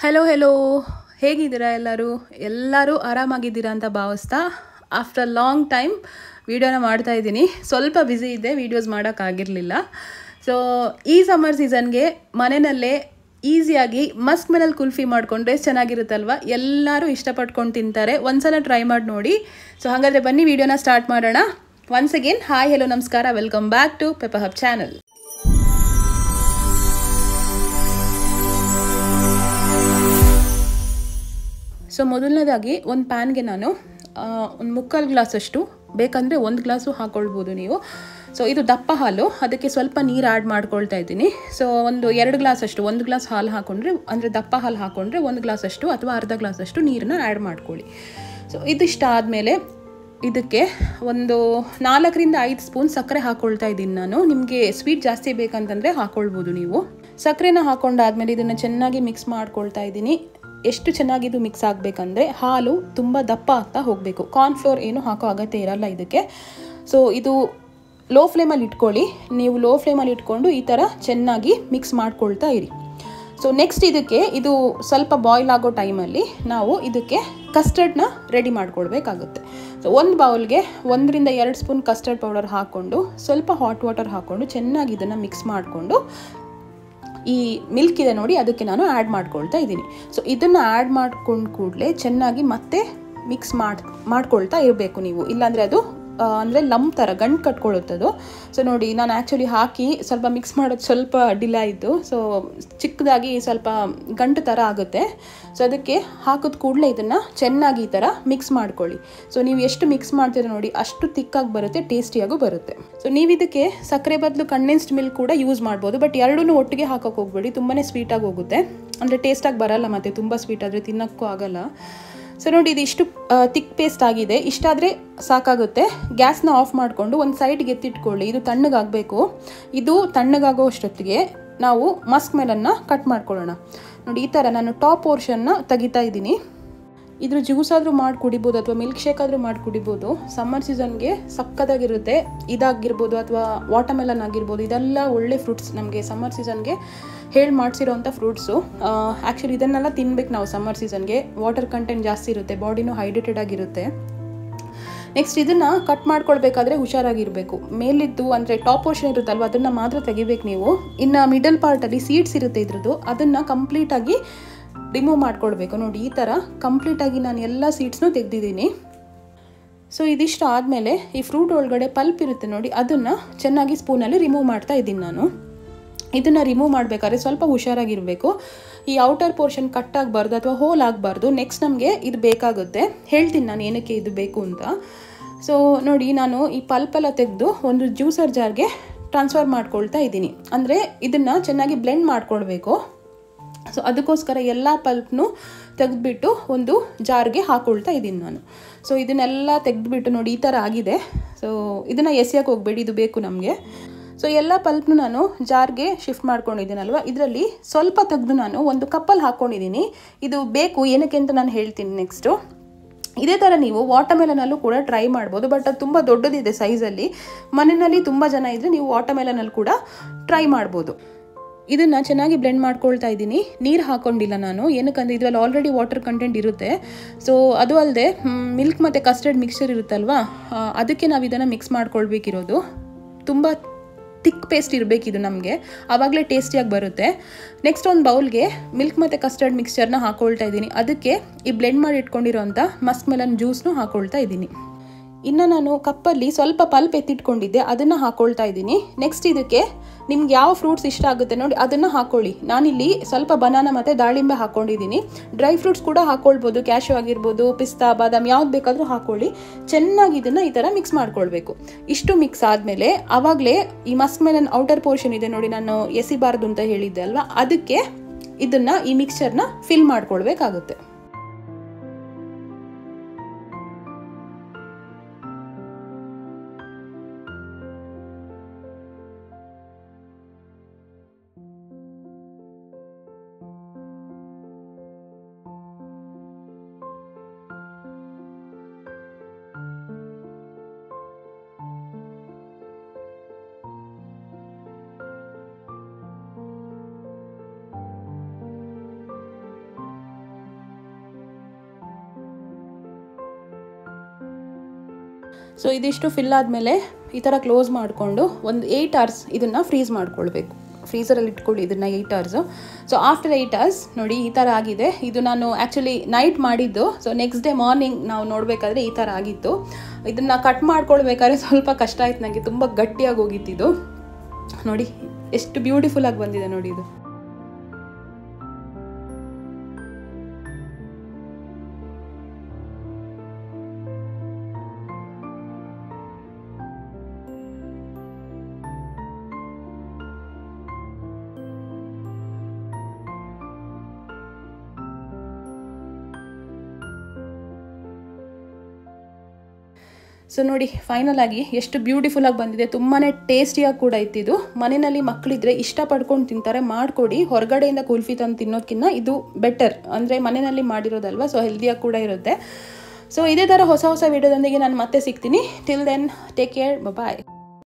Hello hello ಹೇಗಿದ್ದೀರಾ ಎಲ್ಲರೂ ಆರಾಮಾಗಿದ್ದೀರಾ ಅಂತ ಭಾವಿಸ್ತಾ ಆಫ್ಟರ್ ಲಾಂಗ್ ಟೈಮ್ ವೀಡಿಯೋನ ಮಾಡ್ತಾ ಇದ್ದೀನಿ. ಸ್ವಲ್ಪ ಬ್ಯುಸಿ ಇದ್ದೆ, ವೀಡಿಯೋಸ್ ಮಾಡೋಕ್ಕಾಗಿರಲಿಲ್ಲ. ಸೊ ಈ ಸಮ್ಮರ್ ಸೀಸನ್ಗೆ ಮನೆಯಲ್ಲೇ ಈಸಿಯಾಗಿ ಮಸ್ಕ್ ಮೆಲನ್ ಕುಲ್ಫಿ ಮಾಡಿಕೊಂಡ್ರೆ ಚೆನ್ನಾಗಿರುತ್ತಲ್ವ. ಎಲ್ಲರೂ ಇಷ್ಟಪಟ್ಕೊಂಡು ತಿಂತಾರೆ, ಒಂದ್ಸಲ ಟ್ರೈ ಮಾಡಿ ನೋಡಿ. ಸೊ ಹಾಗಾದರೆ ಬನ್ನಿ ವೀಡಿಯೋನ ಸ್ಟಾರ್ಟ್ ಮಾಡೋಣ. ಒನ್ಸ್ ಅಗೇನ್ ಹಾಯ್ ಹೆಲೋ ನಮಸ್ಕಾರ, welcome back to Pepper Hub channel. So ಮೊದಲನೇದಾಗಿ ಒಂದು ಪ್ಯಾನ್ಗೆ ನಾನು ಒಂದು ಮುಕ್ಕಾಲು ಗ್ಲಾಸಷ್ಟು, ಬೇಕಂದರೆ 1 ಗ್ಲಾಸು ಹಾಕ್ಕೊಳ್ಬೋದು ನೀವು. ಸೊ ಇದು ದಪ್ಪ ಹಾಲು, ಅದಕ್ಕೆ ಸ್ವಲ್ಪ ನೀರು ಆ್ಯಡ್ ಮಾಡ್ಕೊಳ್ತಾ ಇದ್ದೀನಿ. ಸೊ ಒಂದು 2 ಗ್ಲಾಸಷ್ಟು, 1 ಗ್ಲಾಸ್ ಹಾಲು ಹಾಕ್ಕೊಂಡ್ರೆ, ಅಂದರೆ ದಪ್ಪ ಹಾಲು ಹಾಕ್ಕೊಂಡ್ರೆ 1 ಗ್ಲಾಸಷ್ಟು ಅಥವಾ ಅರ್ಧ ಗ್ಲಾಸಷ್ಟು ನೀರನ್ನ ಆ್ಯಡ್ ಮಾಡ್ಕೊಳ್ಳಿ. ಸೊ ಇದಿಷ್ಟ ಆದಮೇಲೆ ಇದಕ್ಕೆ ಒಂದು 4ರಿಂದ 5 ಸ್ಪೂನ್ ಸಕ್ಕರೆ ಹಾಕ್ಕೊಳ್ತಾ ಇದ್ದೀನಿ ನಾನು. ನಿಮಗೆ ಸ್ವೀಟ್ ಜಾಸ್ತಿ ಬೇಕಂತಂದರೆ ಹಾಕ್ಕೊಳ್ಬೋದು ನೀವು. ಸಕ್ಕರೆನ ಹಾಕ್ಕೊಂಡಾದ್ಮೇಲೆ ಇದನ್ನು ಚೆನ್ನಾಗಿ ಮಿಕ್ಸ್ ಮಾಡ್ಕೊಳ್ತಾ ಇದ್ದೀನಿ. ಎಷ್ಟು ಚೆನ್ನಾಗಿದು ಮಿಕ್ಸ್ ಆಗಬೇಕಂದ್ರೆ ಹಾಲು ತುಂಬ ದಪ್ಪ ಆಗ್ತಾ ಹೋಗಬೇಕು. ಕಾರ್ನ್ಫ್ಲೋರ್ ಏನು ಹಾಕೋ ಅಗತ್ಯ ಇರಲ್ಲ ಇದಕ್ಕೆ. ಸೊ ಇದು ಲೋ ಫ್ಲೇಮಲ್ಲಿ ಇಟ್ಕೊಳ್ಳಿ. ನೀವು ಲೋ ಫ್ಲೇಮಲ್ಲಿ ಇಟ್ಕೊಂಡು ಈ ಥರ ಚೆನ್ನಾಗಿ ಮಿಕ್ಸ್ ಮಾಡ್ಕೊಳ್ತಾ ಇರಿ. ಸೊ ನೆಕ್ಸ್ಟ್ ಇದಕ್ಕೆ ಇದು ಸ್ವಲ್ಪ ಬಾಯ್ಲ್ ಆಗೋ ಟೈಮಲ್ಲಿ ನಾವು ಇದಕ್ಕೆ ಕಸ್ಟರ್ಡ್ನ ರೆಡಿ ಮಾಡ್ಕೊಳ್ಬೇಕಾಗುತ್ತೆ. ಸೊ ಒಂದು ಬೌಲ್ಗೆ 1ರಿಂದ 2 ಸ್ಪೂನ್ ಕಸ್ಟರ್ಡ್ ಪೌಡರ್ ಹಾಕ್ಕೊಂಡು ಸ್ವಲ್ಪ ಹಾಟ್ ವಾಟರ್ ಹಾಕ್ಕೊಂಡು ಚೆನ್ನಾಗಿ ಇದನ್ನು ಮಿಕ್ಸ್ ಮಾಡಿಕೊಂಡು ಈ ಮಿಲ್ಕ್ ಇದೆ ನೋಡಿ, ಅದಕ್ಕೆ ನಾನು ಆ್ಯಡ್ ಮಾಡ್ಕೊಳ್ತಾ ಇದ್ದೀನಿ. ಸೊ ಇದನ್ನು ಆ್ಯಡ್ ಮಾಡ್ಕೊಂಡು ಕೂಡಲೇ ಚೆನ್ನಾಗಿ ಮತ್ತೆ ಮಿಕ್ಸ್ ಮಾಡ್ಕೊಳ್ತಾ ಇರಬೇಕು ನೀವು, ಇಲ್ಲಾಂದರೆ ಅದು ಅಂದರೆ ಲಂಪ್ ಥರ ಗಂಟು ಕಟ್ಕೊಳ್ಳುತ್ತದು. ಸೊ ನೋಡಿ, ನಾನು ಆ್ಯಕ್ಚುಲಿ ಹಾಕಿ ಸ್ವಲ್ಪ ಮಿಕ್ಸ್ ಮಾಡೋದು ಸ್ವಲ್ಪ ಡಿಲೇ ಆಯಿತು. ಸೊ ಚಿಕ್ಕದಾಗಿ ಸ್ವಲ್ಪ ಗಂಟು ಥರ ಆಗುತ್ತೆ. ಸೊ ಅದಕ್ಕೆ ಹಾಕಿದ ಕೂಡಲೇ ಇದನ್ನು ಚೆನ್ನಾಗಿ ಈ ಥರ ಮಿಕ್ಸ್ ಮಾಡ್ಕೊಳ್ಳಿ. ಸೊ ನೀವು ಎಷ್ಟು ಮಿಕ್ಸ್ ಮಾಡ್ತೀರ ನೋಡಿ, ಅಷ್ಟು ತಿಕ್ಕಾಗಿ ಬರುತ್ತೆ, ಟೇಸ್ಟಿಯಾಗೂ ಬರುತ್ತೆ. ಸೊ ನೀವು ಇದಕ್ಕೆ ಸಕ್ಕರೆ ಬದಲು ಕಂಡೆನ್ಸ್ಡ್ ಮಿಲ್ಕ್ ಕೂಡ ಯೂಸ್ ಮಾಡ್ಬೋದು. ಬಟ್ ಎರಡೂ ಒಟ್ಟಿಗೆ ಹಾಕೋಕೆ ಹೋಗ್ಬೇಡಿ, ತುಂಬಾ ಸ್ವೀಟಾಗಿ ಹೋಗುತ್ತೆ, ಅಂದರೆ ಟೇಸ್ಟಾಗಿ ಬರಲ್ಲ, ಮತ್ತು ತುಂಬ ಸ್ವೀಟ್ ಆದರೆ ತಿನ್ನೋಕ್ಕೂ ಆಗಲ್ಲ. ಸೊ ನೋಡಿ, ಇದು ಇಷ್ಟು ತಿಕ್ ಪೇಸ್ಟ್ ಆಗಿದೆ. ಇಷ್ಟಾದರೆ ಸಾಕಾಗುತ್ತೆ. ಗ್ಯಾಸ್ನ ಆಫ್ ಮಾಡಿಕೊಂಡು ಒಂದು ಸೈಡ್ಗೆ ಎತ್ತಿಟ್ಕೊಳ್ಳಿ. ಇದು ತಣ್ಣಗಾಗಬೇಕು. ಇದು ತಣ್ಣಗಾಗೋ ಅಷ್ಟೊತ್ತಿಗೆ ನಾವು ಮಸ್ಕ್ ಮೆಲನ್ನ ಕಟ್ ಮಾಡ್ಕೊಳ್ಳೋಣ. ನೋಡಿ, ಈ ಥರ ನಾನು ಟಾಪ್ ಪೋರ್ಷನ್ನ ತೆಗಿತಾ ಇದ್ದೀನಿ. ಇದ್ರ ಜ್ಯೂಸ್ ಆದರೂ ಮಾಡಿ ಕುಡಿಬೋದು ಅಥವಾ ಮಿಲ್ಕ್ ಶೇಕ್ ಆದರೂ ಮಾಡಿ ಕುಡಿಬೋದು. ಸಮ್ಮರ್ ಸೀಸನ್ಗೆ ಸಕ್ಕತ್ತಾಗಿರುತ್ತೆ. ಇದಾಗಿರ್ಬೋದು ಅಥವಾ ವಾಟರ್ಮೆಲನ್ ಆಗಿರ್ಬೋದು, ಇದೆಲ್ಲ ಒಳ್ಳೆ ಫ್ರೂಟ್ಸ್ ನಮಗೆ ಸಮ್ಮರ್ ಸೀಸನ್ಗೆ ಹೇಳಿ ಮಾಡಿಸಿರೋಂಥ ಫ್ರೂಟ್ಸು. ಆ್ಯಕ್ಚುಲಿ ಇದನ್ನೆಲ್ಲ ತಿನ್ಬೇಕು ನಾವು ಸಮ್ಮರ್ ಸೀಸನ್ಗೆ. ವಾಟರ್ ಕಂಟೆಂಟ್ ಜಾಸ್ತಿ ಇರುತ್ತೆ, ಬಾಡಿನೂ ಹೈಡ್ರೇಟೆಡ್ ಆಗಿರುತ್ತೆ. ನೆಕ್ಸ್ಟ್ ಇದನ್ನು ಕಟ್ ಮಾಡ್ಕೊಳ್ಬೇಕಾದ್ರೆ ಹುಷಾರಾಗಿರಬೇಕು. ಮೇಲಿದ್ದು ಅಂದರೆ ಟಾಪ್ ಪೋರ್ಷನ್ ಇರುತ್ತಲ್ವ, ಅದನ್ನು ಮಾತ್ರ ತೆಗಿಬೇಕು ನೀವು. ಇನ್ನು ಮಿಡಲ್ ಪಾರ್ಟಲ್ಲಿ ಸೀಡ್ಸ್ ಇರುತ್ತೆ ಇದ್ರದ್ದು, ಅದನ್ನು ಕಂಪ್ಲೀಟಾಗಿ ರಿಮೂವ್ ಮಾಡ್ಕೊಳ್ಬೇಕು. ನೋಡಿ, ಈ ಥರ ಕಂಪ್ಲೀಟಾಗಿ ನಾನು ಎಲ್ಲ ಸೀಡ್ಸ್ನೂ ತೆಗೆದಿದ್ದೀನಿ. ಸೊ ಇದಿಷ್ಟು ಆದಮೇಲೆ ಈ ಫ್ರೂಟ್ ಒಳಗಡೆ ಪಲ್ಪ್ ಇರುತ್ತೆ ನೋಡಿ, ಅದನ್ನು ಚೆನ್ನಾಗಿ ಸ್ಪೂನಲ್ಲಿ ರಿಮೂವ್ ಮಾಡ್ತಾ ಇದ್ದೀನಿ ನಾನು. ಇದನ್ನು ರಿಮೂವ್ ಮಾಡಬೇಕಾದ್ರೆ ಸ್ವಲ್ಪ ಹುಷಾರಾಗಿರಬೇಕು. ಈ ಔಟರ್ ಪೋರ್ಷನ್ ಕಟ್ ಆಗಬಾರ್ದು ಅಥವಾ ಹೋಲ್ ಆಗಬಾರ್ದು. ನೆಕ್ಸ್ಟ್ ನಮಗೆ ಇದು ಬೇಕಾಗುತ್ತೆ, ಹೇಳ್ತೀನಿ ನಾನು ಏನಕ್ಕೆ ಇದು ಬೇಕು ಅಂತ. ಸೊ ನೋಡಿ, ನಾನು ಈ ಪಲ್ಪೆಲ್ಲ ತೆಗೆದು ಒಂದು ಜ್ಯೂಸರ್ ಜಾರ್ಗೆ ಟ್ರಾನ್ಸ್ಫರ್ ಮಾಡ್ಕೊಳ್ತಾ ಇದ್ದೀನಿ. ಅಂದರೆ ಇದನ್ನು ಚೆನ್ನಾಗಿ ಬ್ಲೆಂಡ್ ಮಾಡ್ಕೊಳ್ಬೇಕು. ಸೊ ಅದಕ್ಕೋಸ್ಕರ ಎಲ್ಲ ಪಲ್ಪ್ನು ತೆಗೆದುಬಿಟ್ಟು ಒಂದು ಜಾರ್ಗೆ ಹಾಕ್ಕೊಳ್ತಾ ಇದ್ದೀನಿ ನಾನು. ಸೊ ಇದನ್ನೆಲ್ಲ ತೆಗೆದುಬಿಟ್ಟು ನೋಡಿ, ಈ ಥರ ಆಗಿದೆ. ಸೊ ಇದನ್ನು ಎಸೆಯೋಕ್ಕೆ ಹೋಗಬೇಡಿ, ಇದು ಬೇಕು ನಮಗೆ. ಸೊ ಎಲ್ಲ ಪಲ್ಪ್ನು ನಾನು ಜಾರ್ಗೆ ಶಿಫ್ಟ್ ಮಾಡ್ಕೊಂಡಿದ್ದೀನಲ್ವ, ಇದರಲ್ಲಿ ಸ್ವಲ್ಪ ತೆಗೆದು ನಾನು ಒಂದು ಕಪ್ಪಲ್ಲಿ ಹಾಕ್ಕೊಂಡಿದ್ದೀನಿ. ಇದು ಬೇಕು ಏನಕ್ಕೆ ಅಂತ ನಾನು ಹೇಳ್ತೀನಿ ನೆಕ್ಸ್ಟು. ಇದೇ ಥರ ನೀವು ವಾಟರ್ಮೆಲನಲ್ಲೂ ಕೂಡ ಟ್ರೈ ಮಾಡ್ಬೋದು. ಬಟ್ ಅದು ತುಂಬ ದೊಡ್ಡದಿದೆ ಸೈಜಲ್ಲಿ. ಮನೆಯಲ್ಲಿ ತುಂಬ ಜನ ಇದ್ದರೆ ನೀವು ವಾಟರ್ಮೆಲನಲ್ಲಿ ಕೂಡ ಟ್ರೈ ಮಾಡ್ಬೋದು. ಇದನ್ನು ಚೆನ್ನಾಗಿ ಬ್ಲೆಂಡ್ ಮಾಡ್ಕೊಳ್ತಾ ಇದ್ದೀನಿ. ನೀರು ಹಾಕ್ಕೊಂಡಿಲ್ಲ ನಾನು, ಏನಕ್ಕಂದರೆ ಇದರಲ್ಲಿ ಆಲ್ರೆಡಿ ವಾಟರ್ ಕಂಟೆಂಟ್ ಇರುತ್ತೆ. ಸೊ ಅದು ಅಲ್ಲದೆ ಮಿಲ್ಕ್ ಮತ್ತು ಕಸ್ಟರ್ಡ್ ಮಿಕ್ಸ್ಚರ್ ಇರುತ್ತಲ್ವ, ಅದಕ್ಕೆ ನಾವು ಇದನ್ನು ಮಿಕ್ಸ್ ಮಾಡ್ಕೊಳ್ಬೇಕಿರೋದು. ತುಂಬ ತಿಕ್ ಪೇಸ್ಟ್ ಇರಬೇಕಿದು ನಮಗೆ, ಆವಾಗಲೇ ಟೇಸ್ಟಿಯಾಗಿ ಬರುತ್ತೆ. ನೆಕ್ಸ್ಟ್ ಒಂದು ಬೌಲ್ಗೆ ಮಿಲ್ಕ್ ಮತ್ತು ಕಸ್ಟರ್ಡ್ ಮಿಕ್ಸ್ಚರ್ನ ಹಾಕ್ಕೊಳ್ತಾ ಇದ್ದೀನಿ. ಅದಕ್ಕೆ ಈ ಬ್ಲೆಂಡ್ ಮಾಡಿ ಇಟ್ಕೊಂಡಿರೋಂಥ ಮಸ್ಕ್ ಮೆಲನ್ ಜ್ಯೂಸ್ನು ಹಾಕ್ಕೊಳ್ತಾ ಇದ್ದೀನಿ. ಇನ್ನು ನಾನು ಕಪ್ಪಲ್ಲಿ ಸ್ವಲ್ಪ ಪಲ್ಪ್ ಎತ್ತಿಟ್ಕೊಂಡಿದ್ದೆ, ಅದನ್ನು ಹಾಕ್ಕೊಳ್ತಾ ಇದ್ದೀನಿ. ನೆಕ್ಸ್ಟ್ ಇದಕ್ಕೆ ನಿಮ್ಗೆ ಯಾವ ಫ್ರೂಟ್ಸ್ ಇಷ್ಟ ಆಗುತ್ತೆ ನೋಡಿ, ಅದನ್ನು ಹಾಕ್ಕೊಳ್ಳಿ. ನಾನಿಲ್ಲಿ ಸ್ವಲ್ಪ ಬನಾನಾ ಮತ್ತು ದಾಳಿಂಬೆ ಹಾಕ್ಕೊಂಡಿದ್ದೀನಿ. ಡ್ರೈ ಫ್ರೂಟ್ಸ್ ಕೂಡ ಹಾಕ್ಕೊಳ್ಬೋದು, ಕ್ಯಾಶ್ಯೂ ಆಗಿರ್ಬೋದು, ಪಿಸ್ತಾ, ಬಾದಾಮ್, ಯಾವ್ದು ಬೇಕಾದರೂ ಹಾಕ್ಕೊಳ್ಳಿ. ಚೆನ್ನಾಗಿ ಇದನ್ನು ಈ ಥರ ಮಿಕ್ಸ್ ಮಾಡ್ಕೊಳ್ಬೇಕು. ಇಷ್ಟು ಮಿಕ್ಸ್ ಆದಮೇಲೆ ಆವಾಗಲೇ ಈ ಮಸ್ಕ್ ಮೆಲನ್ ಔಟರ್ ಪೋರ್ಷನ್ ಇದೆ ನೋಡಿ, ನಾನು ಎಸಿಬಾರ್ದು ಅಂತ ಹೇಳಿದ್ದೆ ಅಲ್ವಾ, ಅದಕ್ಕೆ ಇದನ್ನು ಈ ಮಿಕ್ಸ್ಚರ್ನ ಫಿಲ್ ಮಾಡ್ಕೊಳ್ಬೇಕಾಗುತ್ತೆ. ಸೊ ಇದಿಷ್ಟು ಫಿಲ್ ಆದಮೇಲೆ ಈ ಥರ ಕ್ಲೋಸ್ ಮಾಡಿಕೊಂಡು ಒಂದು 8 hours ಇದನ್ನು ಫ್ರೀಸ್ ಮಾಡ್ಕೊಳ್ಬೇಕು. ಫ್ರೀಸರಲ್ಲಿ ಇಟ್ಕೊಳ್ಳಿ ಇದನ್ನು 8 hours. ಸೊ ಆಫ್ಟರ್ 8 hours ನೋಡಿ ಈ ಥರ ಆಗಿದೆ. ಇದು ನಾನು ಆ್ಯಕ್ಚುಲಿ ನೈಟ್ ಮಾಡಿದ್ದು. ಸೊ ನೆಕ್ಸ್ಟ್ ಡೇ ಮಾರ್ನಿಂಗ್ ನಾವು ನೋಡಬೇಕಾದ್ರೆ ಈ ಥರ ಆಗಿತ್ತು. ಇದನ್ನು ಕಟ್ ಮಾಡ್ಕೊಳ್ಬೇಕಾದ್ರೆ ಸ್ವಲ್ಪ ಕಷ್ಟ ಆಯ್ತು ನನಗೆ, ತುಂಬ ಗಟ್ಟಿಯಾಗಿ ಹೋಗಿತ್ತಿದು. ನೋಡಿ ಎಷ್ಟು ಬ್ಯೂಟಿಫುಲ್ಲಾಗಿ ಬಂದಿದೆ ನೋಡಿ ಇದು. ಸೊ ನೋಡಿ ಫೈನಲ್ ಆಗಿ ಎಷ್ಟು ಬ್ಯೂಟಿಫುಲ್ಲಾಗಿ ಬಂದಿದೆ. ತುಂಬಾ ಟೇಸ್ಟಿಯಾಗಿ ಕೂಡ ಇತ್ತಿದು. ಮನೆಯಲ್ಲಿ ಮಕ್ಕಳಿದ್ರೆ ಇಷ್ಟಪಡ್ಕೊಂಡು ತಿಂತಾರೆ. ಮಾಡಿಕೊಡಿ. ಹೊರಗಡೆಯಿಂದ ಕುಲ್ಫಿ ತಂದು ತಿನ್ನೋದಕ್ಕಿಂತ ಇದು ಬೆಟರ್. ಅಂದರೆ ಮನೆಯಲ್ಲಿ ಮಾಡಿರೋದಲ್ವ, ಸೊ ಹೆಲ್ದಿಯಾಗಿ ಕೂಡ ಇರುತ್ತೆ. ಸೊ ಇದೇ ಥರ ಹೊಸ ಹೊಸ ವಿಡಿಯೋದೊಂದಿಗೆ ನಾನು ಮತ್ತೆ ಸಿಗ್ತೀನಿ. ಟಿಲ್ ದೆನ್ ಟೇಕ್ ಕೇರ್, ಬಾಯ್.